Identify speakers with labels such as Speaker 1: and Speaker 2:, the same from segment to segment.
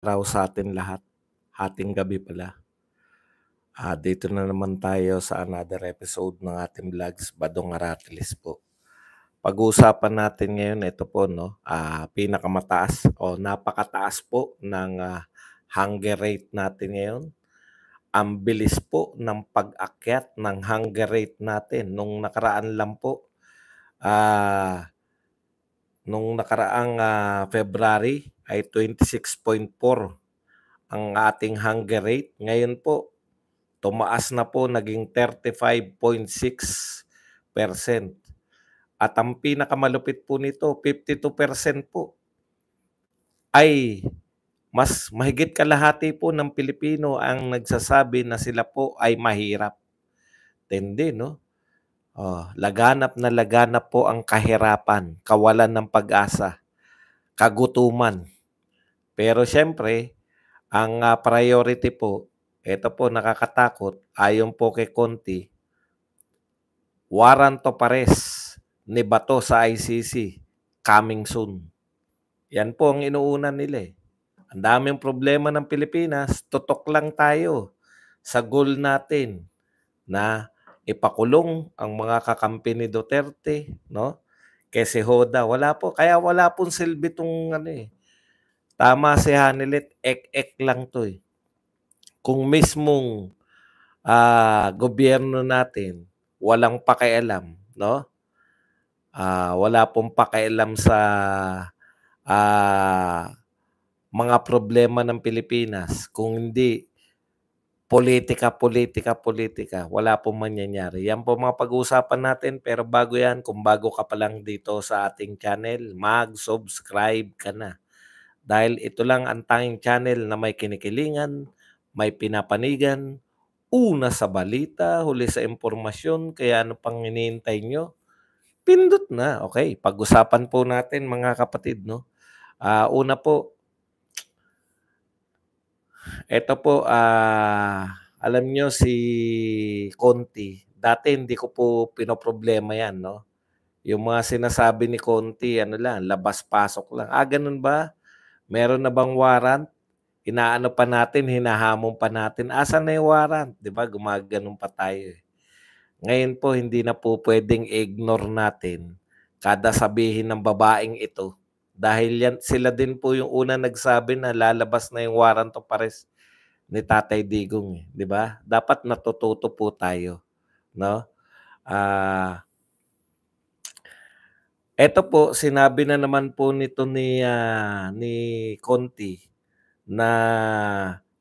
Speaker 1: Araw sa atin lahat, hating gabi pala. Dito na naman tayo sa another episode ng ating vlogs, Badong Aratilis po. Pag-uusapan natin ngayon, ito po, no, pinakamataas o napakataas po ng hunger rate natin ngayon. Ang bilis po ng pag-akyat ng hunger rate natin. Nung nakaraang February ay 26.4 ang ating hunger rate. Ngayon po, tumaas na po, naging 35.6%. At ang pinakamalupit po nito, 52% po, ay mas mahigit kalahati po ng Pilipino ang nagsasabi na sila po ay mahirap. Tindi, no? Laganap na laganap po ang kahirapan, kawalan ng pag-asa, kagutuman. Pero siyempre, ang priority po, ito po nakakatakot, ayon po kay Conti, warrant of arrest ni Bato sa ICC, coming soon. Yan po ang inuuna nila eh. Ang daming problema ng Pilipinas, tutok lang tayo sa goal natin na ipakulong ang mga kakampi ni Duterte, no? Kasi Hoda, wala po. Kaya wala pong silbi tong ano eh. Tama si Hanilet, ek-ek lang to eh. Kung mismong gobyerno natin walang pakialam, no? Wala pong pakialam sa mga problema ng Pilipinas. Kung hindi politika, wala pong mangyayari. Yan po mga pag-uusapan natin. Pero bago yan, kung bago ka pa lang dito sa ating channel, mag-subscribe ka na. Dahil ito lang ang tanging channel na may kinikilingan, may pinapanigan, una sa balita, huli sa impormasyon. Kaya ano pang hinihintay nyo? Pindot na. Okay, pag-usapan po natin mga kapatid, no? Una po, ito po, alam nyo si Conti, dati hindi ko po pinoproblema yan, no? Yung mga sinasabi ni Conti, ano lang, labas-pasok lang. Ganun ba? Meron na bang warrant? Inaano pa natin, hinahamon pa natin. Asan na yung warrant? Di ba? Gumaganon pa tayo eh. Ngayon po, hindi na po pwedeng ignore natin kada sabihin ng babaeng ito. Dahil yan, sila din po yung una nagsabi na lalabas na yung warrant of arrest ni Tatay Digong, eh, 'di ba? Dapat natututo po tayo, no? Ito po sinabi na naman po nito ni Conti na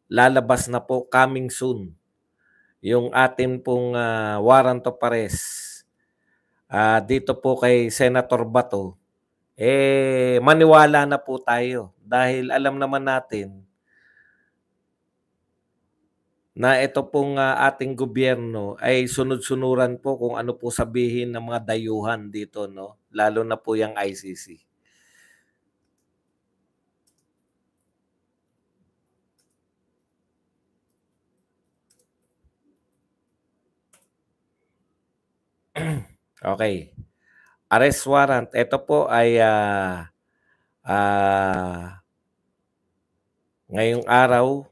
Speaker 1: lalabas na po coming soon yung atin pong warrant of arrest dito po kay Senator Bato. Maniwala na po tayo dahil alam naman natin na ito pong ating gobyerno ay sunod-sunuran po kung ano po sabihin ng mga dayuhan dito, no? Lalo na po yung ICC. Okay. Arrest warrant. Ito po ay ngayong araw,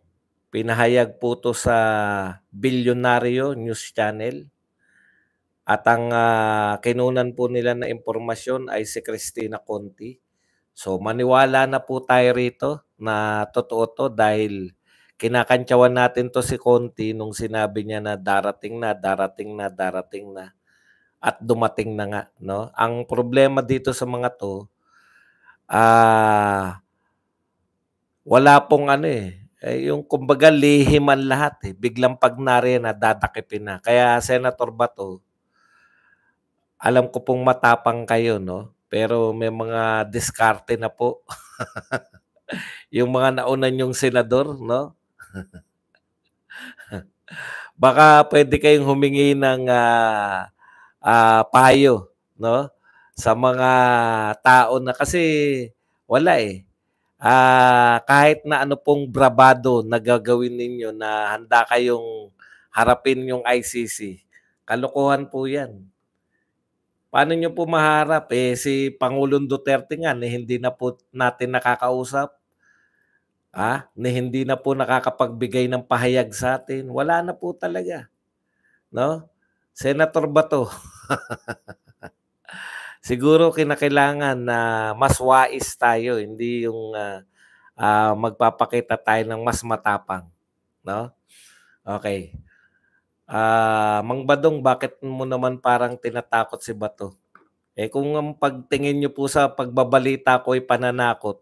Speaker 1: pinahayag po to sa Bilyonaryo News Channel. At ang kinunan po nila na impormasyon ay si Cristina Conti. So maniwala na po tayo rito na totoo to dahil kinakantsawan natin to si Conti nung sinabi niya na darating na, darating na, darating na. At dumating na nga, no? Ang problema dito sa mga to, wala pong ano yung kumbaga lihiman lahat eh. Biglang pag nariyan na dadakipin na. Kaya Senator Bato, alam ko pong matapang kayo, no? Pero may mga diskarte na po. Yung mga nauna yung senador, no? Baka pwede kayong humingi ng payo, no? Sa mga tao na kasi wala eh. Kahit na ano pong bravado na gagawin ninyo na handa kayong harapin yung ICC, kalokohan po yan. Paano nyo po maharap? Si Pangulong Duterte nga, hindi na po natin nakakausap. na hindi na po nakakapagbigay ng pahayag sa atin, wala na po talaga, 'no? Senator Bato, siguro kinakailangan na mas wais tayo, hindi yung, magpapakita tayo ng mas matapang, 'no? Okey. Mang Badong, bakit mo naman parang tinatakot si Bato? Eh, kung ang pagtingin niyo po sa pagbabalita ko ay pananakot,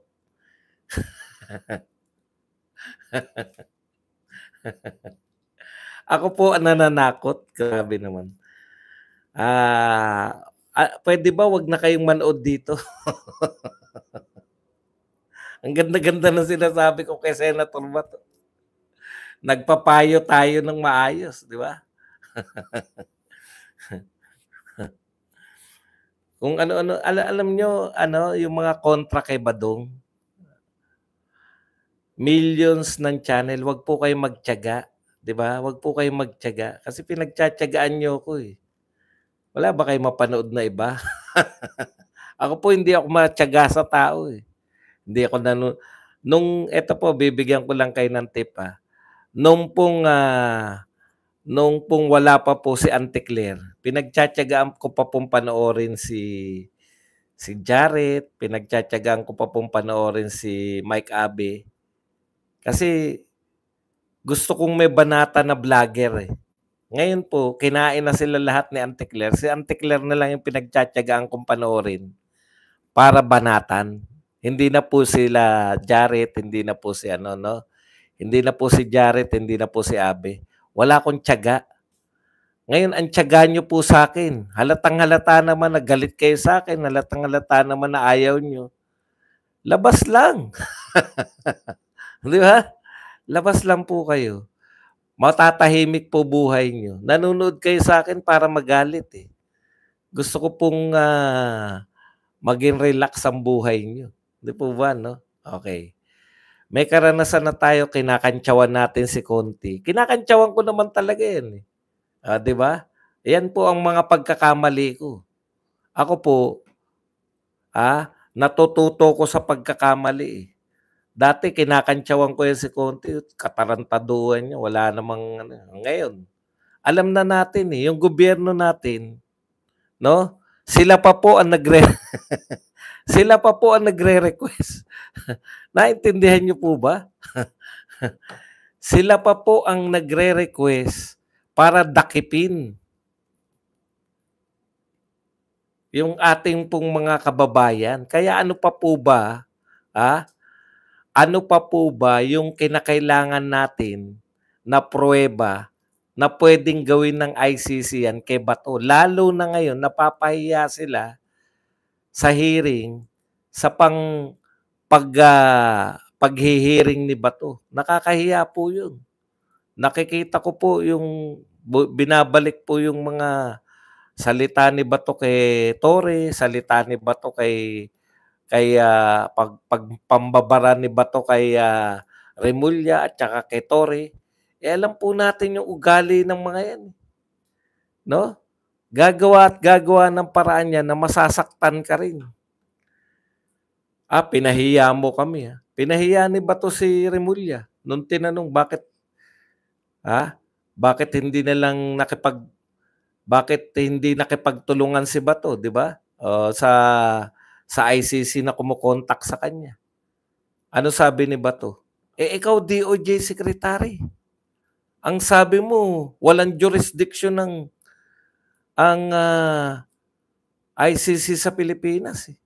Speaker 1: ako po ang nananakot, grabe naman. Puwede ba 'wag na kayong manood dito? Ang ganda-ganda ng sinasabi ko kay Senator Bato. Nagpapayo tayo ng maayos, 'di ba? Kung ano-ano alam niyo ano, yung mga kontra kay Badong, millions ng channel, 'wag po kayong magtiyaga, 'di ba? 'Wag po kayong magtiyaga kasi pinagtiyatiyagaan niyo ko, eh. Wala ba kayong mapanood na iba? Ako po hindi ako matiyaga sa tao, eh. Hindi ako nung eto po bibigyan ko lang kayo ng tip, nung pong, nung pong wala pa po si Auntie Claire, pinagtiyatiyagaan ko pa pong panoorin si Jared, pinagtiyatiyagaan ko pa pong panoorin si Mike Abe, kasi gusto kong may banata na vlogger, eh. Ngayon po kinain na sila lahat ni Auntie Claire, si Auntie Claire na lang yung pinagtiyatiyagaan kong panoorin para banatan. Hindi na po sila Jared, hindi na po si ano 'no, hindi na po si Jared, hindi na po si Abe. Wala akong tiyaga. Ngayon ang tiyaga niyo po sa'kin, halatang-halata naman na galit kayo sa'kin, halatang-halata naman na ayaw niyo. Labas lang, 'di ba? Labas lang po kayo. Matatahimik po buhay niyo. Nanonood kayo sa'kin para magalit, eh. Gusto ko pong, maging relax ang buhay niyo, 'di po ba 'no? Okey. May karanasan na tayo, kinakantyawan natin si Conti. Kinakantyawan ko naman talaga 'yan, eh. 'Di ba? 'Yan po ang mga pagkakamali ko. Ako po, natututo ko sa pagkakamali, eh. Dati kinakantyawan ko 'yan si Conti, katarantaduhan niya, wala namang ano. Ngayon, alam na natin, eh, yung gobyerno natin, 'no, sila pa po ang sila pa po ang nagre-request. Naintindihan niyo po ba? Sila pa po ang nagre-request para dakipin yung ating pong mga kababayan. Kaya ano pa po ba, ah, ano pa po ba yung kinakailangan natin na pruweba na puwedeng gawin ng ICC yan kay Bato? Lalo na ngayon napapahiya sila sa hearing, sa paghe-hearing ni Bato. Nakakahiya po yun. Nakikita ko po yung binabalik po yung mga salita ni Bato kay Torre, salita ni Bato kay pambabara ni Bato kay, Remulla at saka kay Torre. Eh, alam po natin yung ugali ng mga yan, 'no? Gagawa at gagawa ng paraan yan na masasaktan ka rin. Pinahiya mo kami, Pinahiya ni Bato si Remulla nung tinanong ah, bakit hindi na lang bakit hindi nakipagtulungan si Bato, 'di ba? Sa ICC na kumo-contact sa kanya. Ano sabi ni Bato? Eh, ikaw DOJ secretary. Ang sabi mo walang jurisdiction ang, ICC sa Pilipinas, eh.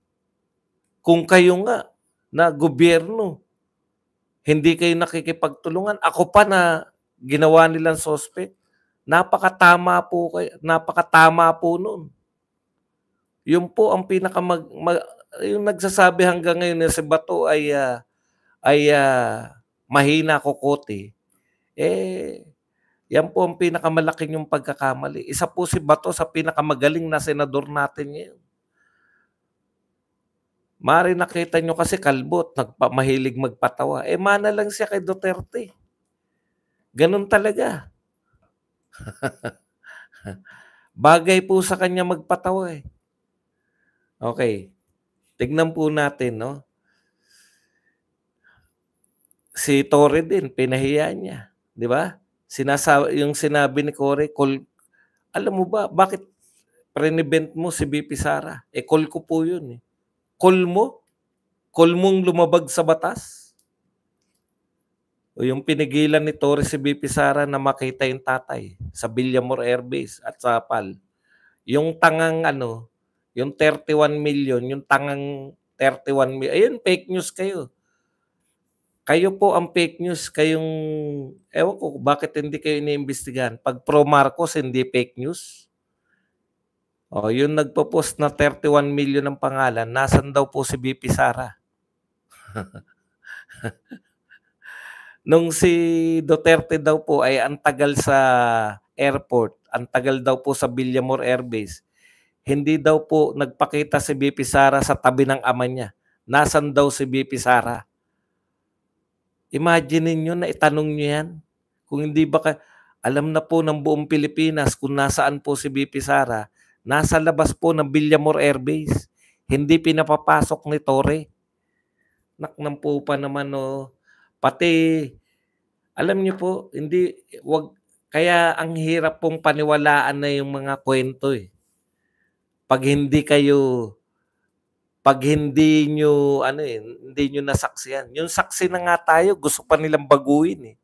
Speaker 1: Kung kayo nga na gobyerno, hindi kayo nakikipagtulungan, ako pa na ginawa nilang suspect, napakatama po nun. Yun po ang yung nagsasabi hanggang ngayon na si Bato ay mahina kokote, eh, yan po ang pinakamalaki niyong pagkakamali. Isa po si Bato sa pinakamagaling na senador natin ngayon. Maaaring nakita niyo kasi kalbo at mahilig magpatawa, eh, mana lang siya kay Duterte. Gano'n talaga. Bagay po sa kanya magpatawa, eh. Okey, tignan po natin 'no. Si Torre din pinahiya niya, 'di ba? Yung sinabi ni Cory, alam mo ba bakit prinevent mo si VP Sara? Eh, call ko po 'yun, eh. Call mo? Call mong lumabag sa batas? O yung pinigilan ni Torre si VP Sara na makita yung tatay sa Villamor Air Base at sa PAL. Yung tangang ano, yung 31 million, yung tangang 31 million, ayun fake news kayo. Kayo po ang fake news, kayong ewan ko bakit hindi kayo iniimbestigahan. 'Pag pro Marcos hindi fake news? Oh, yung nagpo-post na 31 million ang pangalan, nasaan daw po si VP Sara? Nung si Duterte daw po ay ang tagal sa airport, ang tagal daw po sa Villamor Air Base, hindi daw po nagpakita si VP Sara sa tabi ng ama niya. Nasaan daw si VP Sara? Imagine niyo na itanong niyo 'yan. Kung hindi ba alam na po ng buong Pilipinas kung nasaan po si VP Sara, nasa labas po ng Villamor Air Base. Hindi pinapapasok ni Torre. Naknang po pa naman, oh. Pati, alam niyo po, hindi, wag, kaya ang hirap pong paniwalaan na yung mga kwento, eh. Pag hindi kayo, pag hindi nyo, ano eh, hindi nyo nasaksihan. Yung saksi na nga tayo, gusto pa nilang baguhin, eh.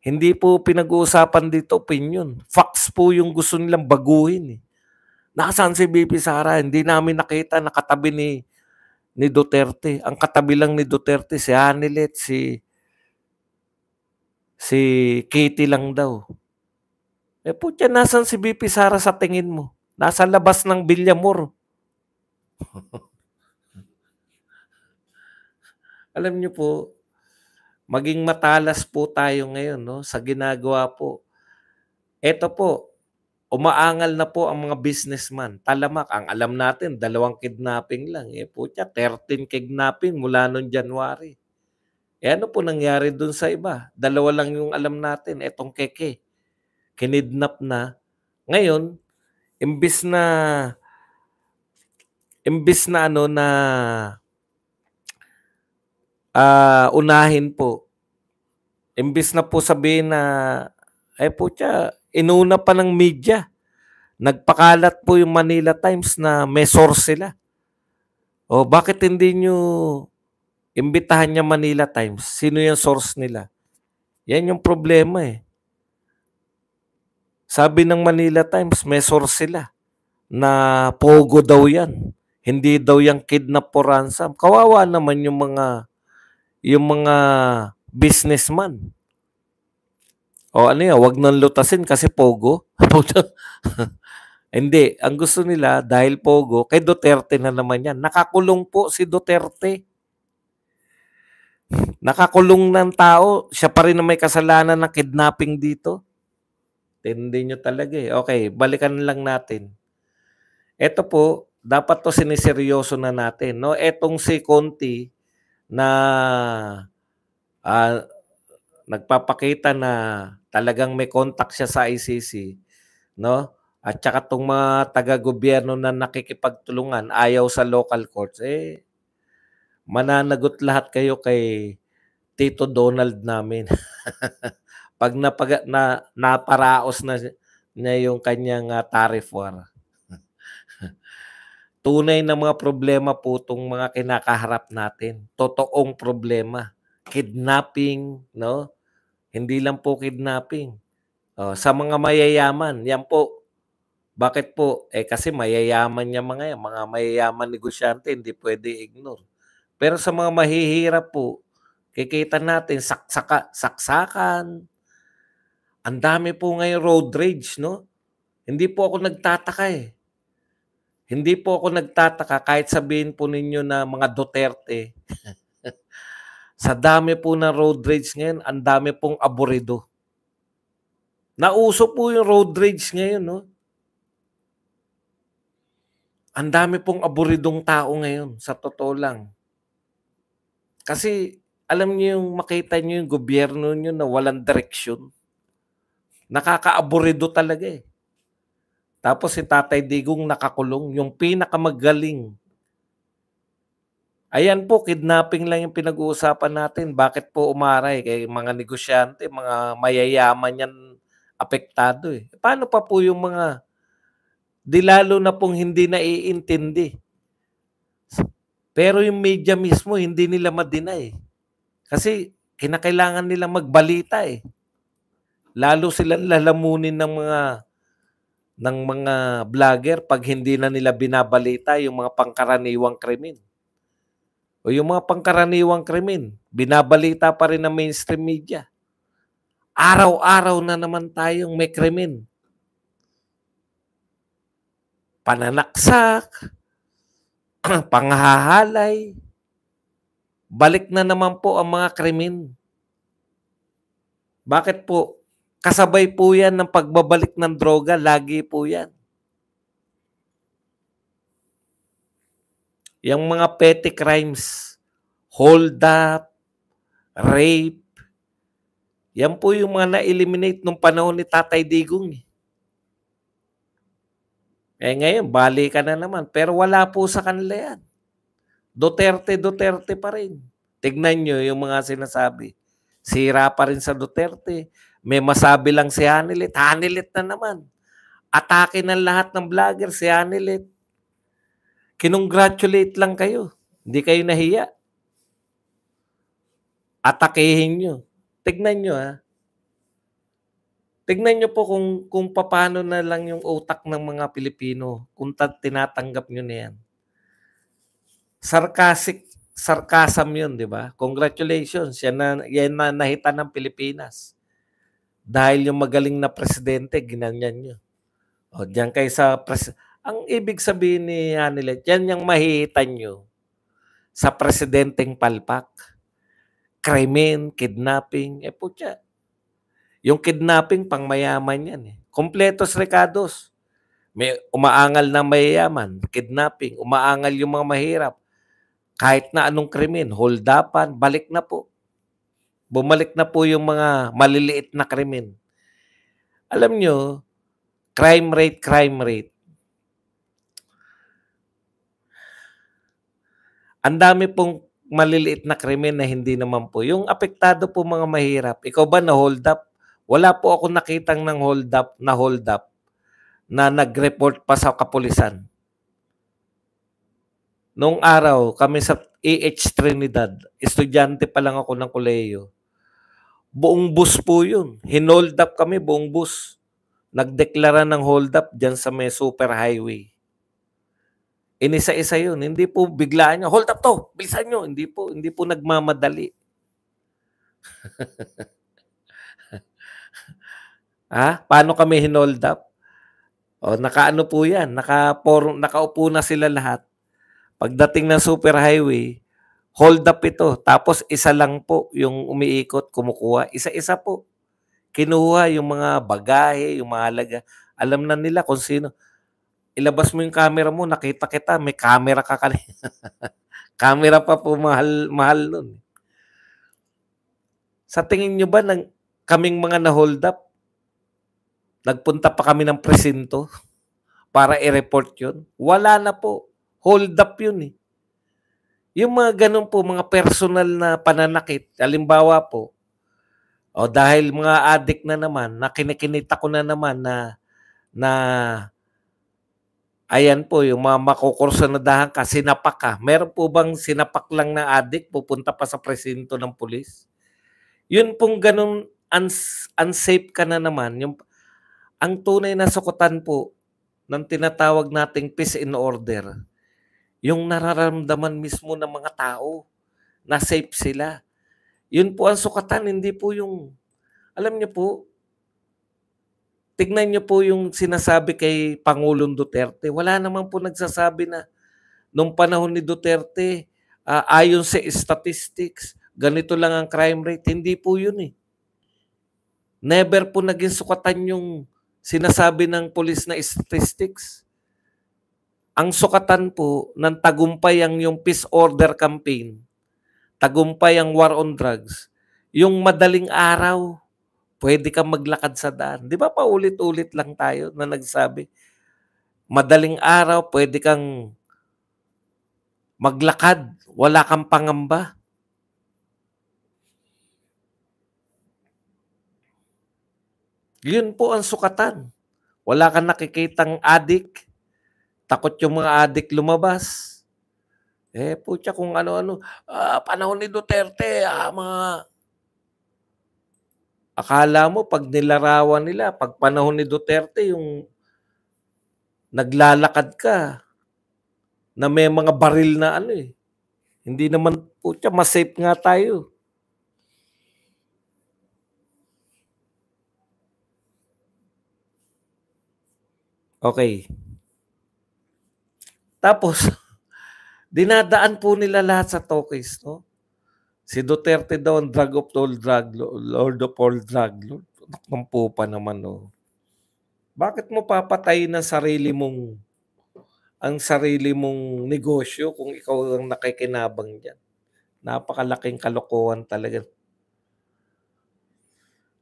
Speaker 1: Hindi po pinag-uusapan dito opinion. Facts po yung gusto nilang baguhin, eh. Nasaan si VP Sara? Hindi namin nakita, nakatabi ni Duterte. Ang katabi lang ni Duterte, si Hanilet, si Katie lang daw. Eh putya, nasaan si VP Sara sa tingin mo? Nasa labas ng Villamor. Alam niyo po, maging matalas po tayo ngayon, no, sa ginagawa po. Eto po, umaangal na po ang mga businessman. Talamak, ang alam natin, 2 kidnapping lang. Eh putya, 13 kidnapping mula noong January. Eh ano po nangyari dun sa iba? 2 lang yung alam natin, etong Keke. Kinidnap na. Ngayon, imbis na ano na unahin po, imbis na po sabihin na ay putya, inuna pa ng media. Nagpakalat po yung Manila Times na may source sila. O bakit hindi nyo imbitahan niya Manila Times? Sino yung source nila? Yan yung problema, eh. Sabi ng Manila Times, may source sila na pogo daw yan. Hindi daw yung kidnap for ransom. Kawawa naman yung mga businessman. O ano yan, wag nang lutasin kasi pogo. Hindi, ang gusto nila dahil pogo, kay Duterte na naman yan. Nakakulong po si Duterte. Nakakulong ng tao, siya pa rin na may kasalanan ng kidnapping dito. Tindi nyo talaga, eh. Okay, balikan lang natin. Ito po, dapat to siniseryoso na natin, no? Etong si Conti na nagpapakita na talagang may contact siya sa ICC, no? At saka tong mga taga-gobyerno na nakikipagtulungan, ayaw sa local courts, eh, mananagot lahat kayo kay Tito Donald namin. Pag naparaos na niya yung kanyang tariff war. Tunay na mga problema po itong mga kinakaharap natin. Totoong problema. Kidnapping, no? Hindi lang po kidnapping. Sa mga mayayaman, yan po. Bakit po? Eh kasi mayayaman niya mga yan. Mga mayayaman negosyante, hindi pwede ignore. Pero sa mga mahihirap po, kikita natin, saksakan. Ang dami po ngayon road rage, no? Hindi po ako nagtataka, eh. Hindi po ako nagtataka kahit sabihin po ninyo na mga Duterte. Sa dami po ng road rage ngayon, ang dami pong aburido. Nauso po yung road rage ngayon, no? Ang dami pong aburidong tao ngayon, sa totoo lang. Kasi, alam niyo yung makita niyo yung gobyerno niyo na walang direksyon. Nakakaaburido talaga, eh. Tapos si Tatay Digong nakakulong, yung pinakamagaling Ayan po, kidnapping lang yung pinag-uusapan natin. Bakit po umaray? Kaya mga negosyante, mga mayayaman yan apektado, eh. Paano pa po yung mga 'di lalo na pong hindi naiintindi. Pero yung media mismo hindi nila ma-deny, kasi kinakailangan nilang magbalita, eh. Lalo silang lalamunin ng mga vlogger 'pag hindi na nila binabalita yung mga pangkaraniwang krimen. O yung mga pangkaraniwang krimen, binabalita pa rin ng mainstream media. Araw-araw na naman tayong may krimen. Pananaksak, panghahalay, balik na naman po ang mga krimen. Bakit po? Kasabay po yan ng pagbabalik ng droga, lagi po yan. Yung mga petty crimes, hold up, rape, yan po yung mga na-eliminate nung panahon ni Tatay Digong. Eh ngayon, balikan na naman. Pero wala po sa kanila yan. Duterte pa rin. Tignan nyo yung mga sinasabi. Sira pa rin sa Duterte. May masabi lang si Hanilet. Hanilet na naman. Atake ng lahat ng vlogger si Hanilet. Kinongratulate lang kayo. Hindi kayo nahiya. Atakehin nyo. Tignan nyo, ha. Tignan nyo po kung paano na lang yung utak ng mga Pilipino kung tinatanggap nyo na yan. Sarcasm yun, di ba? Congratulations. Yan na nahita ng Pilipinas. Dahil yung magaling na presidente, ginanyan nyo. O, diyan kayo sa ang ibig sabihin ni Hanilet, yan yung mahihitan nyo sa presidenteng palpak. Krimen, kidnapping, putya. Yung kidnapping, pang mayaman yan. Kompletos recados. May umaangal na mayayaman, kidnapping, umaangal yung mga mahirap. Kahit na anong krimen, holdapan, balik na po. Bumalik na po yung mga maliliit na krimen. Alam nyo, crime rate. Ang dami pong maliliit na krimen na hindi naman po. Yung apektado po mga mahirap. Ikaw ba na hold up? Wala po ako nakitang ng hold up na nag-report pa sa kapulisan. Noong araw, kami sa AH Trinidad, estudyante pa lang ako ng kolehiyo. Buong bus po yun. Hinold up kami, buong bus. Nagdeklara ng hold up dyan sa may super highway. Inisa-isa yun. Hindi po biglaan nyo, hold up to, bilisan nyo. Hindi po nagmamadali. Paano kami hinold up? O, nakaano po yan, nakaupo na sila lahat. Pagdating ng super highway, hold up ito. Tapos isa lang po yung umiikot, kumukuha. Isa-isa po. Kinuha yung mga bagahe, yung mahalaga. Alam na nila kung sino. Ilabas mo yung camera mo, nakita kita, may camera ka kanina. Camera pa po, mahal nun. Sa tingin nyo ba, kaming mga na-hold up, nagpunta pa kami ng presinto para i-report yun? Wala na po. Hold up yun. Yung mga ganun po, mga personal na pananakit, halimbawa po, dahil mga addict na naman, na kinikinita ko na naman na ayan po, yung mga makukursunadahan ka, sinapak ka. Meron po bang sinapak lang na addict, pupunta pa sa presinto ng pulis? Yun pong ganun, unsafe ka na naman. Ang tunay na sukutan po ng tinatawag nating peace and order, yung nararamdaman mismo ng mga tao na safe sila. Yun po ang sukatan, hindi po yung, alam niyo po, tignan niyo po yung sinasabi kay Pangulong Duterte. Wala naman po nagsasabi na nung panahon ni Duterte, ayon sa statistics, ganito lang ang crime rate. Hindi po yun. Never po naging sukatan yung sinasabi ng police na statistics. Ang sukatan po ng tagumpay ang yung peace order campaign, tagumpay ang war on drugs, yung madaling araw, pwede kang maglakad sa daan. Di ba paulit-ulit lang tayo na nagsabi, madaling araw, pwede kang Maglakad, wala kang pangamba. Yun po ang sukatan. Wala kang nakikitang adik. Takot yung mga adik lumabas. Putya kung ano-ano. Panahon ni Duterte, mga akala mo pag nilarawan nila, pag panahon ni Duterte, yung naglalakad ka na may mga baril na ano eh. Hindi naman putya, mas safe nga tayo. Okay. Tapos, dinadaan po nila lahat sa talkies, no? Si Duterte daw ang drug of all drug, lord of all drug lord. Nakkampo pa naman, no? Bakit mo papatayin ang sarili mong negosyo kung ikaw ang nakikinabang diyan? Napakalaking kalokohan talaga.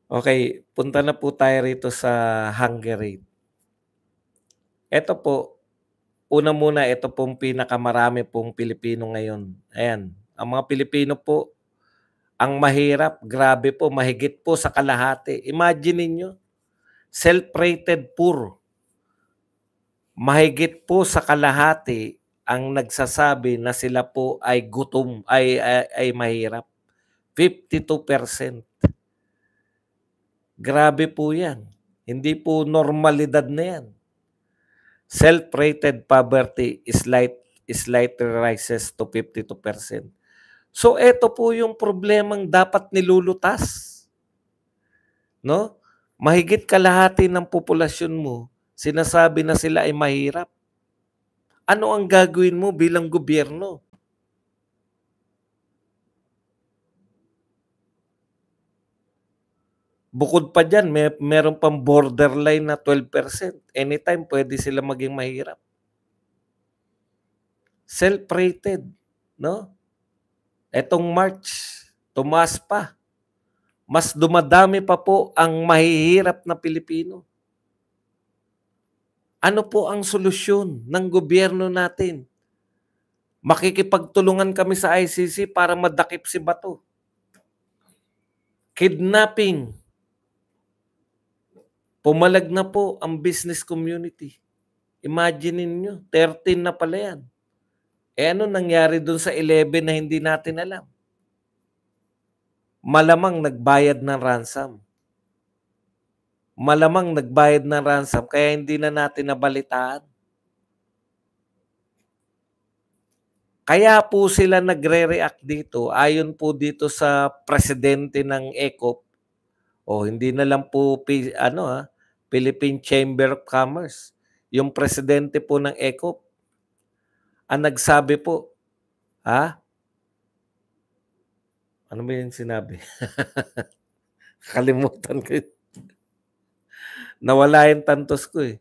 Speaker 1: Okay, punta na po tayo rito sa hunger rate. Ito po, una muna, ito pong pinakamarami pong Pilipino ngayon. Ayan, ang mga Pilipino po, ang mahirap, grabe po, mahigit po sa kalahati. Imagine niyo, self-rated poor. Mahigit po sa kalahati ang nagsasabi na sila po ay gutom, ay mahirap. 52%. Grabe po yan. Hindi po normalidad na yan. Self-rated poverty slightly rises to 52%. So ito po yung problemang dapat nilulutas. No? Mahigit kalahati ng populasyon mo, sinasabi na sila ay mahirap. Ano ang gagawin mo bilang gobyerno? Bukod pa dyan, meron pang borderline na 12%. Anytime pwede sila maging mahirap. Self-rated, no? Etong March, tumaas pa. Mas dumadami pa po ang mahihirap na Pilipino. Ano po ang solusyon ng gobyerno natin? Makikipagtulungan kami sa ICC para madakip si Bato. Kidnapping. Pumalag na po ang business community. Imagine niyo, 13 na pala yan. Ano nangyari dun sa 11 na hindi natin alam? Malamang nagbayad ng ransom. Malamang nagbayad ng ransom kaya hindi na natin nabalitaan. Kaya po sila nagre-react dito ayon po dito sa presidente ng ECOP. Hindi na lang po Philippine Chamber of Commerce. Yung presidente po ng ECOP ang nagsabi po, ano ba yung sinabi? Kalimutan ko. Nawala yung tantos ko eh.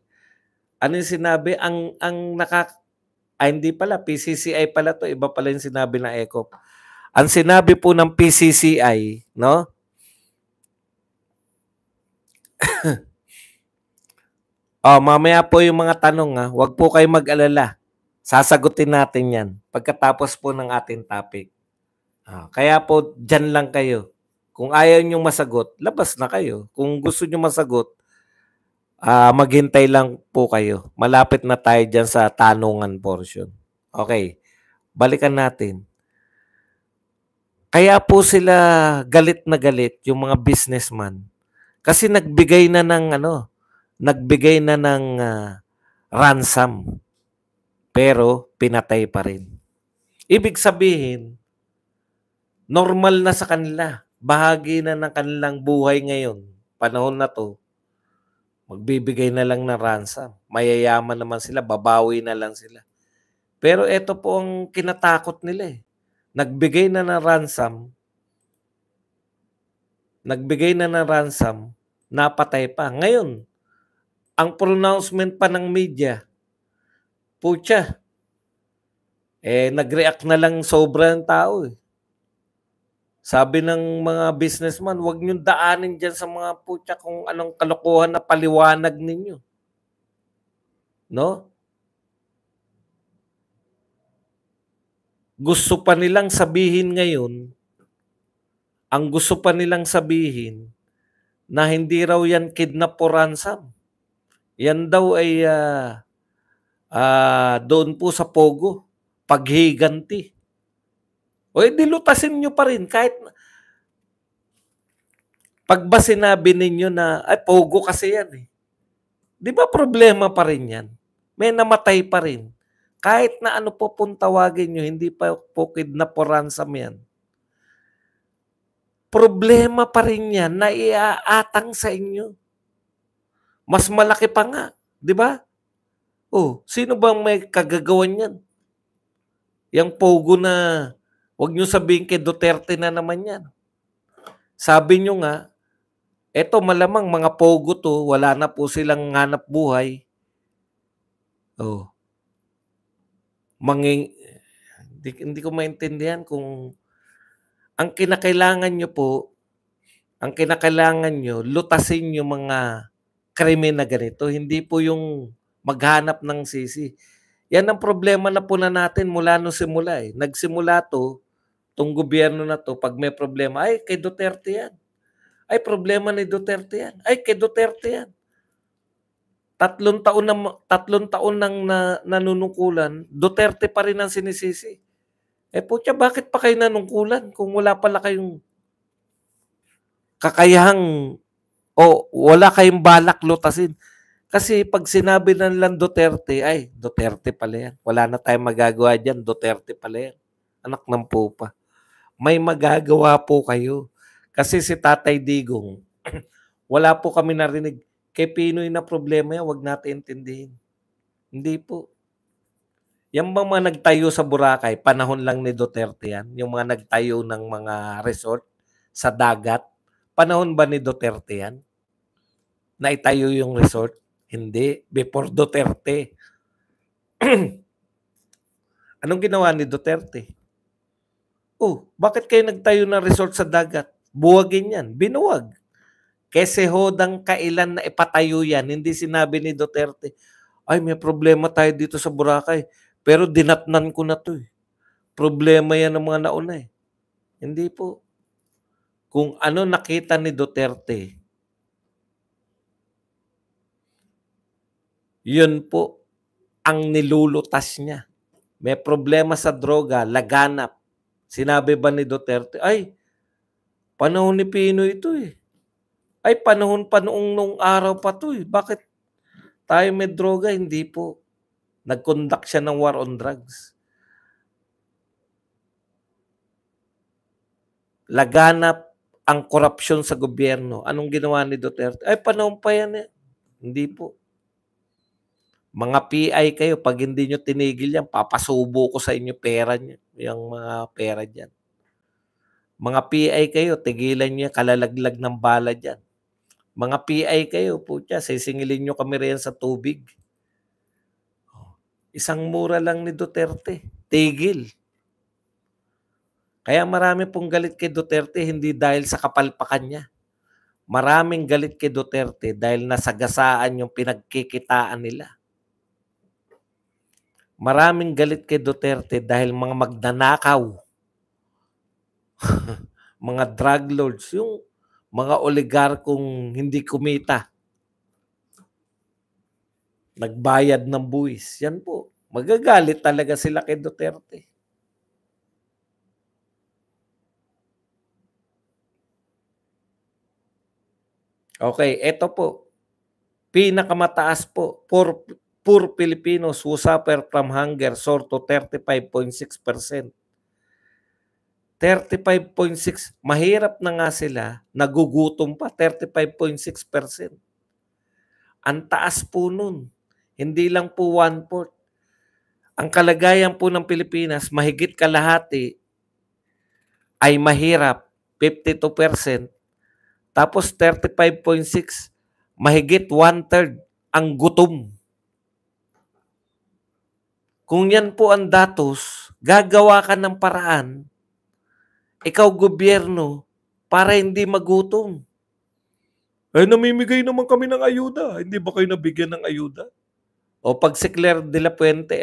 Speaker 1: Ano yung sinabi? Hindi pala, PCCI pala to. Iba pala yung sinabi ng ECOP. Ang sinabi po ng PCCI, no? Mamaya po yung mga tanong, Huwag po kayo mag-alala. Sasagutin natin yan pagkatapos po ng ating topic. Kaya po, dyan lang kayo. Kung ayaw nyo masagot, labas na kayo. Kung gusto nyo masagot, maghintay lang po kayo. Malapit na tayo dyan sa tanungan portion. Okay, balikan natin. Kaya po sila galit na galit, yung mga businessman. Kasi nagbigay na ng ransom. Pero pinatay pa rin. Ibig sabihin, normal na sa kanila. Bahagi na ng kanilang buhay ngayon. Panahon na to, magbibigay na lang ng ransom. Mayayaman naman sila, babawi na lang sila. Pero ito po ang kinatakot nila eh. Nagbigay na ng ransom, napatay pa. Ngayon, ang pronouncement pa ng media, putya, nag-react na lang sobrang tao eh. Sabi ng mga businessman, huwag niyong daanin dyan sa mga putya kung anong kalokohan na paliwanag ninyo. No? Gusto pa nilang sabihin ngayon, ang gusto pa nilang sabihin na hindi raw yan kidnap o ransom. Yan daw ay doon po sa Pogo, paghiganti. O edi lutasin nyo pa rin kahit pag ba sinabi ninyo na ay Pogo kasi yan eh. Di ba problema pa rin yan? May namatay pa rin. Kahit na ano po pong tawagin nyo, hindi pa po kidnap o ransom yan. Problema pa rin yan na iaatang sa inyo. Mas malaki pa nga. Di ba? Oh, sino bang may kagagawan yan? Yang Pogo na, huwag nyo sabihin kay Duterte na naman yan. Sabi nyo nga, eto malamang mga Pogo to, wala na po silang hanap buhay. Oh. Hindi ko maintindihan kung ang kinakailangan nyo po, lutasin yung mga krimen na ganito. Hindi po yung maghanap ng sisi. Yan ang problema na po na natin mula nung simula eh. Nagsimula to, tong gobyerno na to, pag may problema, ay kay Duterte yan. Ay problema ni Duterte yan. Ay kay Duterte yan. 3 taon nang nanunungkulan, Duterte pa rin ang sinisisi. Eh putya, bakit pa kayo nanungkulan kung wala pala kayong kakayahang o wala kayong balak lutasin? Kasi pag sinabi na nilang Duterte, ay Duterte pala yan. Wala na tayong magagawa dyan, Duterte pala yan. Anak ng pupa. May magagawa po kayo. Kasi si Tatay Digong, wala po kami narinig. Kay Pinoy na problema yan, wag natin intindihin. Hindi po. Yung mga nagtayo sa Boracay, panahon lang ni Duterte yan. Yung mga nagtayo ng mga resort sa dagat, panahon ba ni Duterte yan? Naitayo yung resort? Hindi. Before Duterte. Anong ginawa ni Duterte? Oh, bakit kayo nagtayo ng resort sa dagat? Buwagin yan. Binuwag. Kasi hodang kailan na ipatayo yan, hindi sinabi ni Duterte, ay may problema tayo dito sa Boracay, pero dinatnan ko na to eh. Problema yan ng mga nauna eh. Hindi po. Kung ano nakita ni Duterte, yun po ang nilulutas niya. May problema sa droga, laganap. Sinabi ba ni Duterte, ay, panahon ni Pinoy ito eh. Ay, panahon pa nung araw pa to eh. Bakit tayo may droga? Hindi po. Nag-conduct siya ng war on drugs. Laganap ang korupsyon sa gobyerno. Anong ginawa ni Duterte? Ay, panahon pa yan eh. Hindi po. Mga PI kayo, pag hindi nyo tinigil yan, papasubo ko sa inyo pera nyo. Yung mga pera dyan. Mga PI kayo, tigilan nyo, kalalaglag ng bala dyan. Mga PI kayo, putya, sisingilin nyo kami riyan sa tubig. Isang mura lang ni Duterte. Tigil. Kaya marami pong galit kay Duterte, hindi dahil sa kapalpakan niya. Maraming galit kay Duterte dahil nasagasaan yung pinagkikitaan nila. Maraming galit kay Duterte dahil mga magnanakaw, mga drug lords, yung mga oligarkong hindi kumita, nagbayad ng buwis. Yan po. Magagalit talaga sila kay Duterte. Okay, eto po. Pinakamataas po. Poor Filipinos who suffer from hunger soar to 35.6%. 35.6%. Mahirap na nga sila. Nagugutom pa. 35.6%. Ang taas po nun. Hindi lang po 1/4. Ang kalagayan po ng Pilipinas, mahigit kalahati ay mahirap. 52%. Tapos 35.6%. Mahigit 1/3 ang gutom. Kung yan po ang datos, gagawa ka ng paraan, ikaw gobyerno, para hindi magutom. Ay, namimigay naman kami ng ayuda. Hindi ba kayo nabigyan ng ayuda? O 'pag si Claire de la Puente,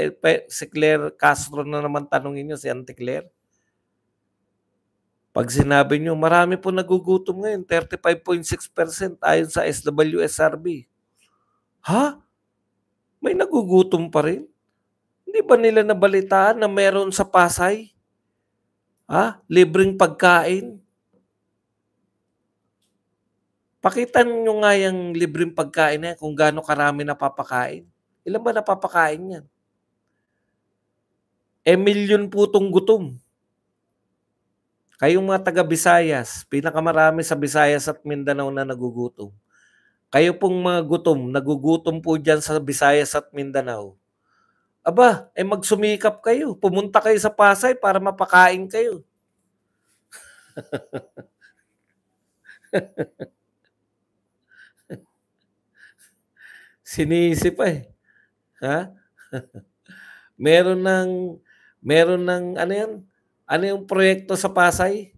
Speaker 1: si Claire Castro na naman tanungin niyo, si Auntie Claire. 'Pag sinabi niyo, marami po nagugutom ngayon, 35.6% ayon sa SWSRB. Ha? May nagugutom pa rin? Hindi ba nila nabalitaan na meron sa Pasay? Libreng pagkain? Pakita niyo nga yang libreng pagkain na yan kung gaano karami napapakain. Ilan ba napapakain yan? Milyon po 'tong gutom. Kayong mga taga Visayas, pinakamarami sa Visayas at Mindanao na nagugutom. Kayo pong mga nagugutom po diyan sa Visayas at Mindanao. Aba, magsumikap kayo. Pumunta kayo sa Pasay para mapakain kayo. Sinisi pa eh. Ha? meron ng ano yan? Ano yung proyekto sa Pasay?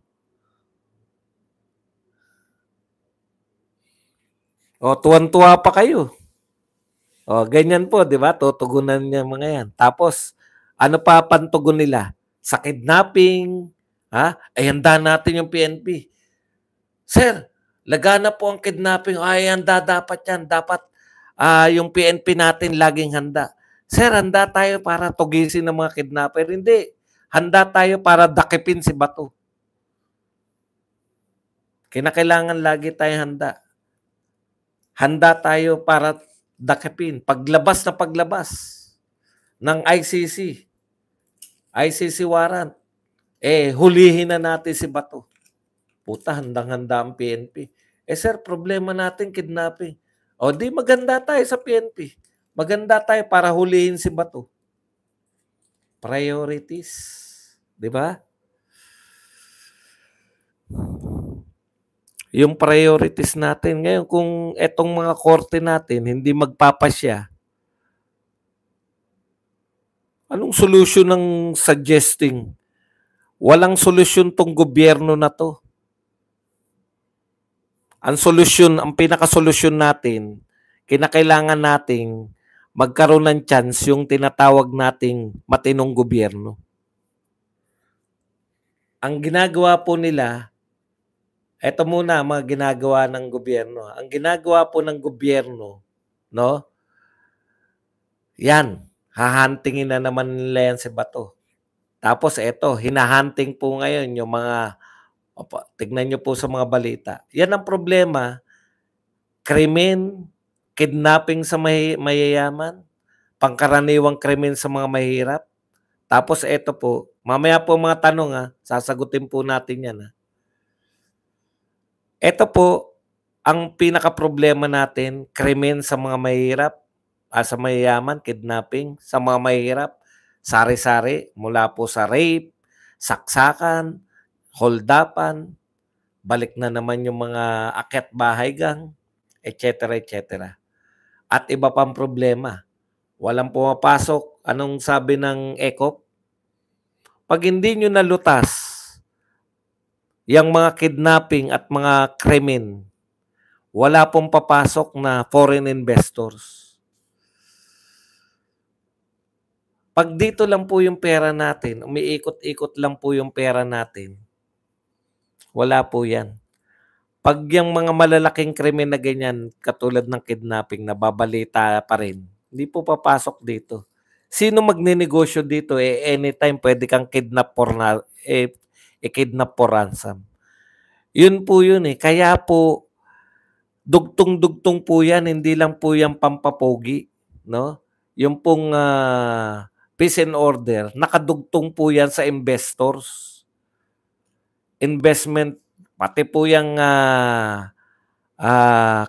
Speaker 1: Tuwan-tuwa pa kayo. Ganyan po, di ba? Tutugunan niya mga yan. Tapos, ano pa pantugon nila? Sa kidnapping, handa natin yung PNP. Sir, laganap po ang kidnapping. Handa dapat yan. Dapat yung PNP natin laging handa. Sir, handa tayo para tugisin ng mga kidnapper. Hindi. Handa tayo para dakipin si Bato. Kinakailangan lagi tayo handa. Handa tayo para dakipin. Paglabas na paglabas ng ICC warrant, hulihin na natin si Bato. Puta, handang-handa ang PNP. Sir, problema natin kidnapping. Di maganda tayo sa PNP. Maganda tayo para hulihin si Bato. Priorities. Di ba? Yung priorities natin. Ngayon, kung etong mga korte natin hindi magpapasya, anong solusyon ng suggesting? Walang solusyon tong gobyerno na to. Ang pinakasolusyon natin, kinakailangan nating magkaroon ng chance yung tinatawag nating matinong gobyerno. Ang ginagawa po nila, eto muna mga ginagawa ng gobyerno. Ang ginagawa po ng gobyerno, no? Yan, hahantingin na naman nila yan si Bato. Tapos eto, hinahunting po ngayon yung mga, tignan nyo po sa mga balita. Yan ang problema, krimen, kidnapping sa mayayaman, pangkaraniwang krimen sa mga mahirap. Tapos eto po, mamaya po mga tanong sasagutin po natin yan. Ito po, ang pinaka-problema natin, krimen sa mga mahirap, sa mayayaman, kidnapping, sa mga mahirap, sari-sari, mula po sa rape, saksakan, holdapan, balik na naman yung mga akyat bahay gang, etc. etc. At iba pang problema, walang pumapasok. Anong sabi ng ECOP? Pag hindi nyo nalutas yung mga kidnapping at mga krimen, wala pong papasok na foreign investors. Pag dito lang po yung pera natin, umiikot-ikot lang po yung pera natin, wala po yan. Pag yung mga malalaking krimen na ganyan, katulad ng kidnapping, nababalita pa rin, hindi po papasok dito. Sino magninegosyo dito? Anytime pwede kang kidnap for ransom. Yun po yun eh. Kaya po, dugtong-dugtong po yan, hindi lang po yan pampapogi, no? Yung pong peace and order, nakadugtong po yan sa investors. Investment, pati po yung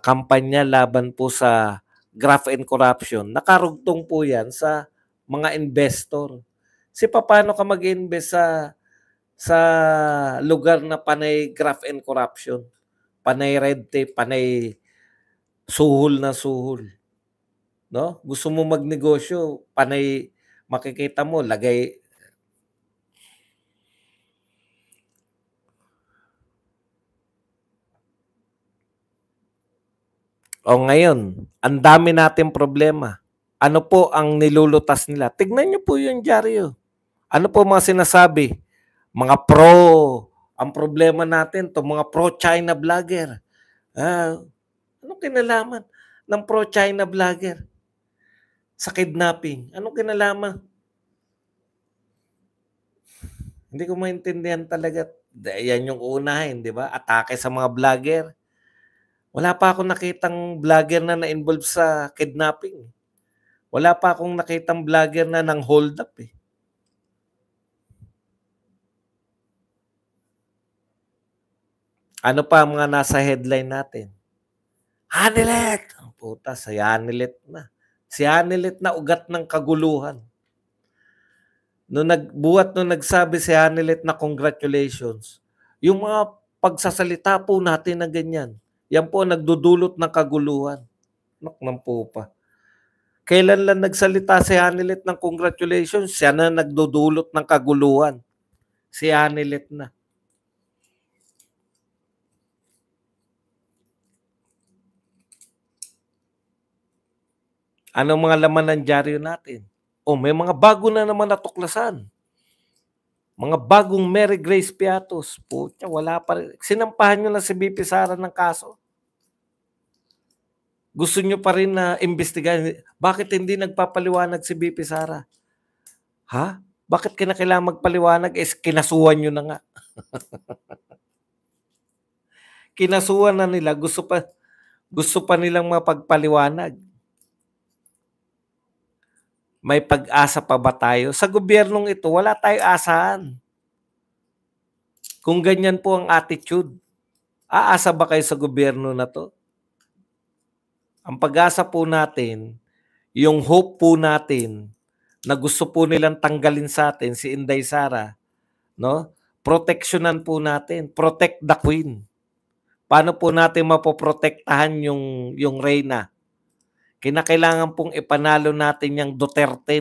Speaker 1: kampanya laban po sa graft and corruption, nakarugtong po yan sa mga investor. Paano ka mag-invest sa lugar na panay graft and corruption? Panay red tape, panay suhol na suhol. No? Gusto mo magnegosyo, panay makikita mo, lagay. Ngayon, ang dami nating problema. ano po ang nilulutas nila. Tignan niyo po yung dyaryo. Ano po mga sinasabi? Mga ang problema natin, to mga pro-China vlogger. Anong kinalaman ng pro-China vlogger sa kidnapping? Anong kinalaman? Hindi ko maintindihan talaga. Yan yung unahin, di ba? Atake sa mga vlogger. Wala pa akong nakitang vlogger na na-involve sa kidnapping. Wala pa akong nakitang vlogger na nang hold up eh. Ano pa ang mga nasa headline natin? Hanilet! Ang puta, si Hanilet na. Si Hanilet na ugat ng kaguluhan. Nung nagsabi si Hanilet na congratulations, yung mga pagsasalita po natin na ganyan, yan po nagdudulot ng kaguluhan. Ng pupa. Kailan lang nagsalita si Hanilet ng congratulations, siya na nagdudulot ng kaguluhan. Si Hanilet na. Anong mga laman ng dyaryo natin? May mga bago na naman natuklasan. Mga bagong Mary Grace Piatos. Pucha, wala pa rin. Sinampahan nyo na si BP Sara ng kaso. Gusto nyo pa rin na imbestigahan. Bakit hindi nagpapaliwanag si BP Sara? Ha? Bakit kinakailangan magpaliwanag? Kinasuhan nyo na nga. Kinasuhan na nila. Gusto pa nilang mapagpaliwanag. May pag-asa pa ba tayo? Sa gobyernong ito, wala tayong asahan. Kung ganyan po ang attitude, aasa ba kayo sa gobyerno na to? Ang pag-asa po natin, yung hope po natin, na gusto po nilang tanggalin sa atin, si Inday Sara, no? Proteksyonan po natin. Protect the Queen. Paano po natin mapoprotektahan yung Reyna? Kinakailangan pong ipanalo natin yung Duterte.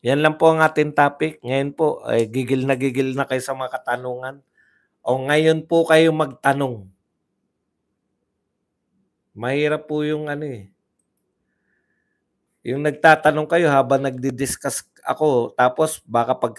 Speaker 1: Yan lang po ang ating topic. Ngayon po, gigil na kayo sa mga katanungan. O ngayon po kayo magtanong. Mahirap po yung yung nagtatanong kayo habang nagdi-discuss ako, tapos baka pagka